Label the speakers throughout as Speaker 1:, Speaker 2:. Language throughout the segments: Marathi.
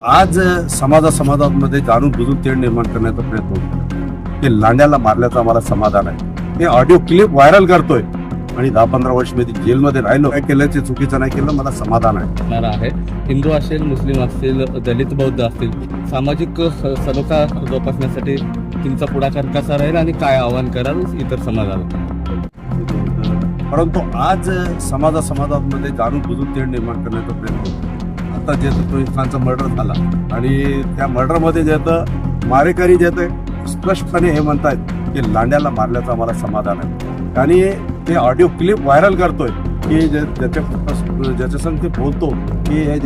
Speaker 1: आज समाजामध्ये जाणून बुजून तेढ निर्माण करण्याचा प्रयत्न होतो. ते लांड्याला मारल्याचं आम्हाला समाधान आहे. ते ऑडिओ क्लिप व्हायरल करतोय आणि 10-15 वर्ष मी जेलमध्ये राहिलो. काय केलं ते चुकीचं नाही केलं, मला समाधान आहे.
Speaker 2: हिंदू असेल, मुस्लिम असतील, दलित बौद्ध असतील, सामाजिक सलोखा जोपासण्यासाठी तुमचा पुढाकार कसा राहील आणि काय आवाहन कराल इतर समाजाला?
Speaker 1: परंतु आज समाजामध्ये जाणून बुजून तेढ निर्माण करण्याचा प्रयत्न होतो. आता जे तोहीद खानचा मर्डर झाला आणि त्या मर्डरमध्ये जे मारेकरी जे स्पष्टपणे हे म्हणतायत की लांड्याला मारल्याचं आम्हाला समाधान आहे. आणि ते ऑडिओ क्लिप व्हायरल करतोय की ज्याच्या संग ते बोलतो की हे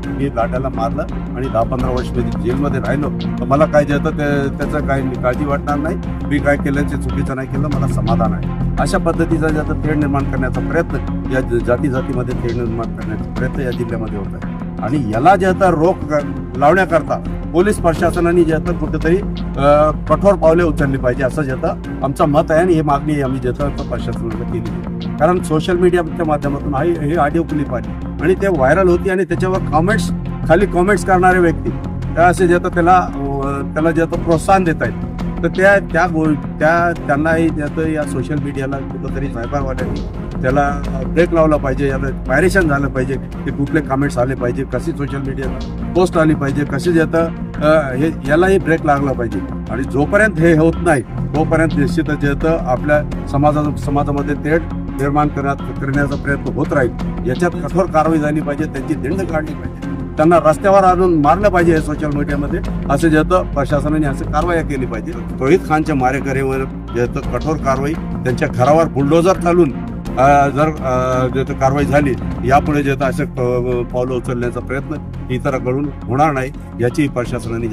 Speaker 1: मी लांड्याला मारलं आणि 10-15 वर्ष मी जेलमध्ये राहिलो, तर मला काय त्याचं काही काळजी वाटणार नाही. मी काय केलं ते चुकीचं नाही केलं, मला समाधान आहे. अशा पद्धतीचा तेढ निर्माण करण्याचा प्रयत्न या जातीमध्ये तेढ निर्माण करण्याचा प्रयत्न या जिल्ह्यामध्ये होत आहे. आणि याला रोख लावण्याकरता पोलीस प्रशासनाने कुठेतरी कठोर पावले उचलली पाहिजे असं आमचं मत आहे. आणि ही मागणी आम्ही प्रशासनाला केली आहे. कारण सोशल मीडियाच्या माध्यमातून हे ऑडिओ क्लिप आहे आणि ते व्हायरल होती आणि त्याच्यावर खाली कॉमेंट्स करणारे व्यक्ती असे त्याला प्रोत्साहन देत आहेत. तर त्यांनाही या सोशल मीडियाला कुठंतरी सायबरवाल्यांनी त्याला ब्रेक लावला पाहिजे. याला व्हायरेशन झालं पाहिजे की कुठले कमेंट्स आले पाहिजे, कशी सोशल मीडियाला पोस्ट आली पाहिजे, कशी यालाही ब्रेक लागला पाहिजे. आणि जोपर्यंत हे होत नाही तोपर्यंत निश्चितच आपल्या समाजामध्ये तेढ निर्माण करण्याचा प्रयत्न होत राहील. याच्यात कठोर कारवाई झाली पाहिजे, त्यांची दिंड काढली पाहिजे, त्यांना रस्त्यावर आणून मारलं पाहिजे. सोशल मीडियामध्ये असं प्रशासनाने असं कारवाई केली पाहिजे. तोहीद खानच्या मारेकरीवर कठोर कारवाई, त्यांच्या घरावर बुलडोजर चालून जर कारवाई झाली, यापुढे असं पावलं उचलण्याचा प्रयत्न इतरांकडून होणार नाही याची प्रशासनाने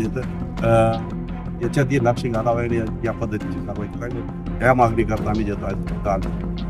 Speaker 1: याच्यात लक्ष घालावे आणि या पद्धतीची कारवाई करावी या मागणी करता आम्ही आलो.